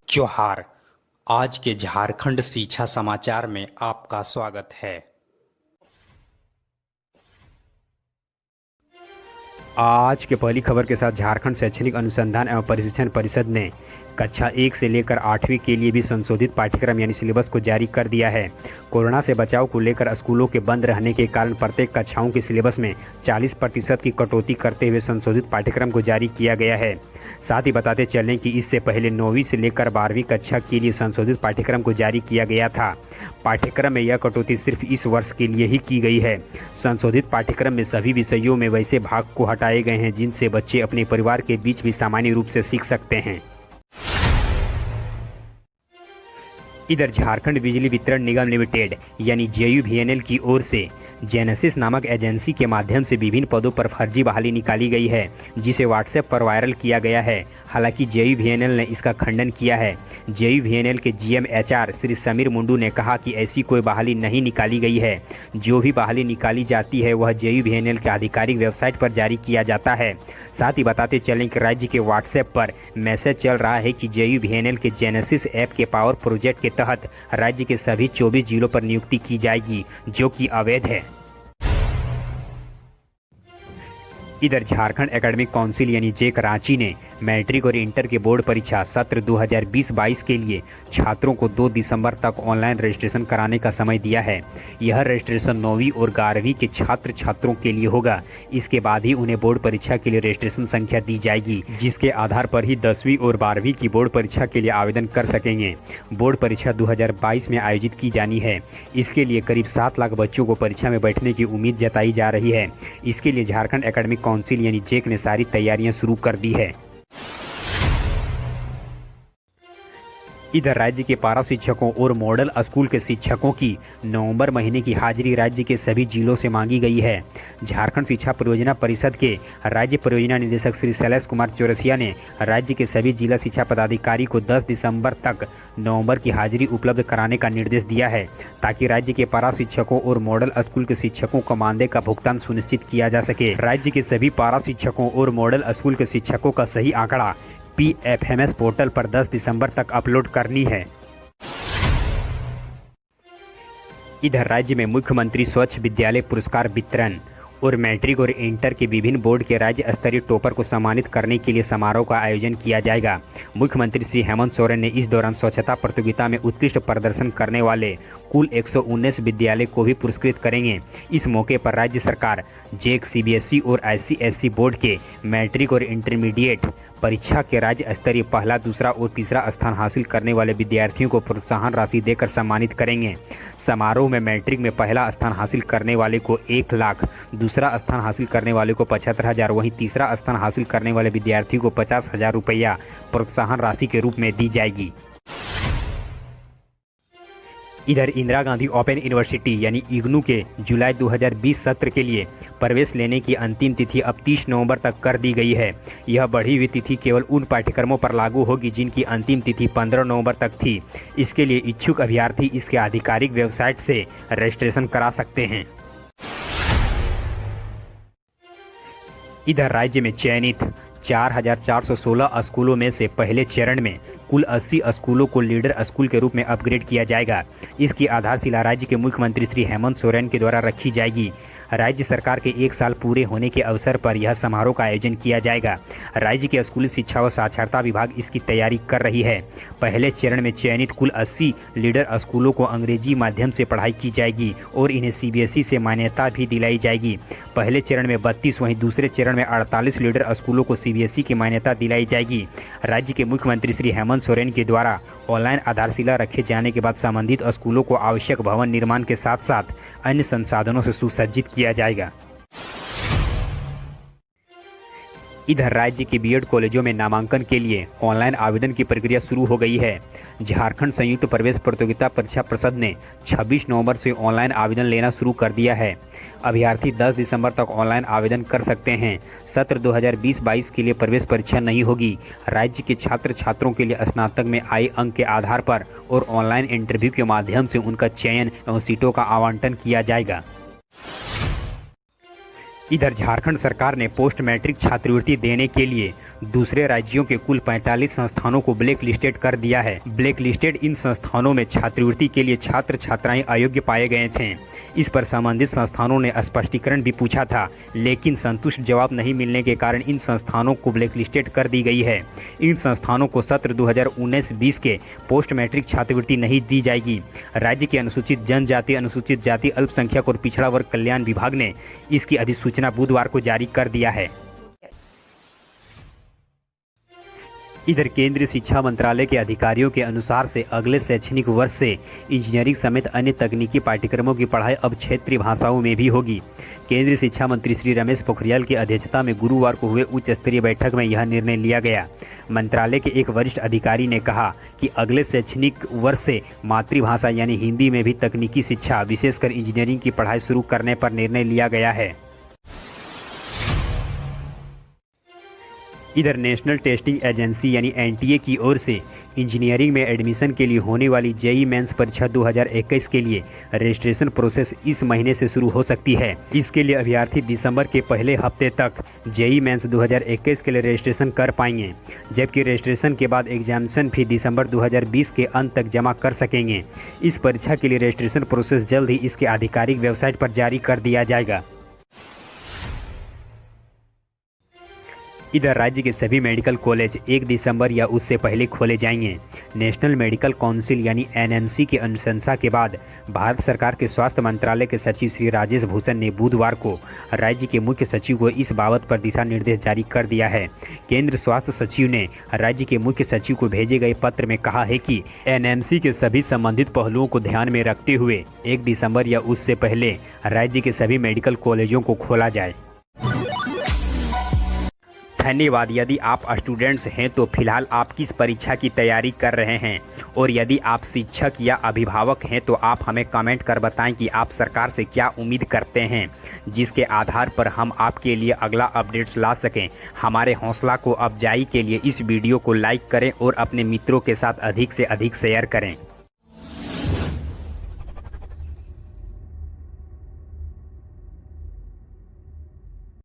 जोहार। आज के झारखंड शिक्षा समाचार में आपका स्वागत है। आज के पहली खबर के साथ झारखंड शैक्षणिक अनुसंधान एवं प्रशिक्षण परिषद ने कक्षा 1 से लेकर 8वीं के लिए भी संशोधित पाठ्यक्रम यानी सिलेबस को जारी कर दिया है। कोरोना से बचाव को लेकर स्कूलों के बंद रहने के कारण प्रत्येक कक्षाओं के सिलेबस में 40% की कटौती करते हुए संशोधित पाठ्यक्रम को जारी किया गया है। साथ ही बताते चलें कि इससे पहले 9वीं से लेकर 12वीं कक्षा के लिए संशोधित पाठ्यक्रम को जारी किया गया था। पाठ्यक्रम में यह कटौती सिर्फ इस वर्ष के लिए ही की गई है। संशोधित पाठ्यक्रम में सभी विषयों में वैसे भाग को हटाए गए हैं जिनसे बच्चे अपने परिवार के बीच भी सामान्य रूप से सीख सकते हैं। इधर झारखंड बिजली वितरण निगम लिमिटेड यानी JUVNL की ओर से जेनेसिस नामक एजेंसी के माध्यम से विभिन्न पदों पर फर्जी बहाली निकाली गई है, जिसे व्हाट्सएप पर वायरल किया गया है। हालांकि JUVNL ने इसका खंडन किया है। JUVNL के GM HR श्री समीर मुंडू ने कहा कि ऐसी कोई बहाली नहीं निकाली गई है। जो भी बहाली निकाली जाती है वह JUVNL के आधिकारिक वेबसाइट पर जारी किया जाता है। साथ ही बताते चलें कि राज्य के व्हाट्सएप पर मैसेज चल रहा है कि JUVNL के जेनेसिस ऐप के पावर प्रोजेक्ट के तहत राज्य के सभी 24 जिलों पर नियुक्ति की जाएगी, जो कि अवैध है। इधर झारखंड एकेडमिक काउंसिल यानी JEC रांची ने मैट्रिक और इंटर के बोर्ड परीक्षा सत्र 2020-22 के लिए छात्रों को 2 दिसंबर तक ऑनलाइन रजिस्ट्रेशन कराने का समय दिया है। यह रजिस्ट्रेशन 9वीं और 11वीं के छात्र छात्रों के लिए होगा। इसके बाद ही उन्हें बोर्ड परीक्षा के लिए रजिस्ट्रेशन संख्या दी जाएगी, जिसके आधार पर ही 10वीं और 12वीं की बोर्ड परीक्षा के लिए आवेदन कर सकेंगे। बोर्ड परीक्षा 2022 में आयोजित की जानी है। इसके लिए करीब 7 लाख बच्चों को परीक्षा में बैठने की उम्मीद जताई जा रही है। इसके लिए झारखंड एकेडमिक काउंसिल यानी JEC ने सारी तैयारियां शुरू कर दी है। इधर राज्य के पारा शिक्षकों और मॉडल स्कूल के शिक्षकों की नवंबर महीने की हाजिरी राज्य के सभी जिलों से मांगी गई है। झारखंड शिक्षा परियोजना परिषद के राज्य परियोजना निदेशक श्री शैलेश कुमार चौरसिया ने राज्य के सभी जिला शिक्षा पदाधिकारी को 10 दिसंबर तक नवंबर की हाजिरी उपलब्ध कराने का निर्देश दिया है, ताकि राज्य के पारा शिक्षकों और मॉडल स्कूल के शिक्षकों को मानदेय का भुगतान सुनिश्चित किया जा सके। राज्य के सभी पारा शिक्षकों और मॉडल स्कूल के शिक्षकों का सही आंकड़ा PFMS पोर्टल पर 10 दिसंबर तक अपलोड करनी है। इधर राज्य में मुख्यमंत्री स्वच्छ विद्यालय पुरस्कार वितरण और मैट्रिक और इंटर के विभिन्न बोर्ड के राज्य स्तरीय टॉपर को सम्मानित करने के लिए समारोह का आयोजन किया जाएगा। मुख्यमंत्री श्री हेमंत सोरेन ने इस दौरान स्वच्छता प्रतियोगिता में उत्कृष्ट प्रदर्शन करने वाले कुल 119 विद्यालय को भी पुरस्कृत करेंगे। इस मौके पर राज्य सरकार JEC, CBSE और SC/SC बोर्ड के मैट्रिक और इंटरमीडिएट परीक्षा के राज्य स्तरीय पहला, दूसरा और तीसरा स्थान हासिल करने वाले विद्यार्थियों को प्रोत्साहन राशि देकर सम्मानित करेंगे। समारोह में मैट्रिक में पहला स्थान हासिल करने वाले को 1 लाख, दूसरा स्थान हासिल करने वाले को 75,000, वहीं तीसरा स्थान हासिल करने वाले विद्यार्थियों को 50,000 रुपया प्रोत्साहन राशि के रूप में दी जाएगी। इधर इंदिरा गांधी ओपन यूनिवर्सिटी यानी IGNOU के जुलाई 2020 सत्र के लिए प्रवेश लेने की अंतिम तिथि अब 30 नवंबर तक कर दी गई है। यह बढ़ी हुई तिथि केवल उन पाठ्यक्रमों पर लागू होगी जिनकी अंतिम तिथि 15 नवंबर तक थी। इसके लिए इच्छुक अभ्यर्थी इसके आधिकारिक वेबसाइट से रजिस्ट्रेशन करा सकते हैं। इधर राज्य में चयनित 4,416 स्कूलों में से पहले चरण में कुल 80 स्कूलों को लीडर स्कूल के रूप में अपग्रेड किया जाएगा। इसकी आधारशिला राज्य के मुख्यमंत्री श्री हेमंत सोरेन के द्वारा रखी जाएगी। राज्य सरकार के 1 साल पूरे होने के अवसर पर यह समारोह का आयोजन किया जाएगा। राज्य के स्कूली शिक्षा व साक्षरता विभाग इसकी तैयारी कर रही है। पहले चरण में चयनित कुल 80 लीडर स्कूलों को अंग्रेजी माध्यम से पढ़ाई की जाएगी और इन्हें CBSE से मान्यता भी दिलाई जाएगी। पहले चरण में 32, वहीं दूसरे चरण में 48 लीडर स्कूलों को CBSE की मान्यता दिलाई जाएगी। राज्य के मुख्यमंत्री श्री हेमंत सोरेन के द्वारा ऑनलाइन आधारशिला रखे जाने के बाद संबंधित स्कूलों को आवश्यक भवन निर्माण के साथ साथ अन्य संसाधनों से सुसज्जित किया जाएगा। इधर राज्य के BEd कॉलेजों में नामांकन के लिए ऑनलाइन आवेदन की प्रक्रिया शुरू हो गई है। झारखंड संयुक्त प्रवेश प्रतियोगिता परीक्षा परिषद ने 26 नवंबर से ऑनलाइन आवेदन लेना शुरू कर दिया है। अभ्यर्थी 10 दिसंबर तक ऑनलाइन आवेदन कर सकते हैं। सत्र 2020-22 के लिए प्रवेश परीक्षा नहीं होगी। राज्य के छात्र छात्रों के लिए स्नातक में आए अंक के आधार पर और ऑनलाइन इंटरव्यू के माध्यम से उनका चयन एवं सीटों का आवंटन किया जाएगा। इधर झारखंड सरकार ने पोस्ट मैट्रिक छात्रवृत्ति देने के लिए दूसरे राज्यों के कुल 45 संस्थानों को ब्लैक लिस्टेड कर दिया है। ब्लैक लिस्टेड इन संस्थानों में छात्रवृत्ति के लिए छात्र छात्राएं अयोग्य पाए गए थे। इस पर संबंधित संस्थानों ने स्पष्टीकरण भी पूछा था, लेकिन संतुष्ट जवाब नहीं मिलने के कारण इन संस्थानों को ब्लैक लिस्टेड कर दी गई है। इन संस्थानों को सत्र 2019-20 के पोस्ट मैट्रिक छात्रवृत्ति नहीं दी जाएगी। राज्य के अनुसूचित जनजाति, अनुसूचित जाति, अल्पसंख्यक और पिछड़ा वर्ग कल्याण विभाग ने इसकी अधिसूचना बुधवार को जारी कर दिया है। इधर केंद्रीय शिक्षा मंत्रालय के अधिकारियों के अनुसार से अगले शैक्षणिक वर्ष से इंजीनियरिंग समेत अन्य तकनीकी पाठ्यक्रमों की पढ़ाई अब क्षेत्रीय भाषाओं में भी होगी। केंद्रीय शिक्षा मंत्री श्री रमेश पोखरियाल की अध्यक्षता में गुरुवार को हुए उच्च स्तरीय बैठक में यह निर्णय लिया गया। मंत्रालय के एक वरिष्ठ अधिकारी ने कहा कि अगले शैक्षणिक वर्ष से मातृभाषा यानी हिंदी में भी तकनीकी शिक्षा, विशेषकर इंजीनियरिंग की पढ़ाई शुरू करने पर निर्णय लिया गया है। इधर नेशनल टेस्टिंग एजेंसी यानी एनटीए की ओर से इंजीनियरिंग में एडमिशन के लिए होने वाली जेईई मेंस परीक्षा 2021 के लिए रजिस्ट्रेशन प्रोसेस इस महीने से शुरू हो सकती है। इसके लिए अभ्यर्थी दिसंबर के पहले हफ्ते तक जेईई मेंस 2021 के लिए रजिस्ट्रेशन कर पाएंगे, जबकि रजिस्ट्रेशन के बाद एग्जामिनेशन भी दिसंबर 2020 के अंत तक जमा कर सकेंगे। इस परीक्षा के लिए रजिस्ट्रेशन प्रोसेस जल्द ही इसके आधिकारिक वेबसाइट पर जारी कर दिया जाएगा। इधर राज्य के सभी मेडिकल कॉलेज 1 दिसंबर या उससे पहले खोले जाएंगे। नेशनल मेडिकल काउंसिल यानी एनएमसी की अनुशंसा के बाद भारत सरकार के स्वास्थ्य मंत्रालय के सचिव श्री राजेश भूषण ने बुधवार को राज्य के मुख्य सचिव को इस बाबत पर दिशा निर्देश जारी कर दिया है। केंद्र स्वास्थ्य सचिव ने राज्य के मुख्य सचिव को भेजे गए पत्र में कहा है कि एनएमसी के सभी संबंधित पहलुओं को ध्यान में रखते हुए 1 दिसंबर या उससे पहले राज्य के सभी मेडिकल कॉलेजों को खोला जाए। धन्यवाद। यदि आप स्टूडेंट्स हैं तो फिलहाल आप किस परीक्षा की तैयारी कर रहे हैं, और यदि आप शिक्षक या अभिभावक हैं तो आप हमें कमेंट कर बताएं कि आप सरकार से क्या उम्मीद करते हैं, जिसके आधार पर हम आपके लिए अगला अपडेट्स ला सकें। हमारे हौसला को अफजाई के लिए इस वीडियो को लाइक करें और अपने मित्रों के साथ अधिक से अधिक शेयर करें।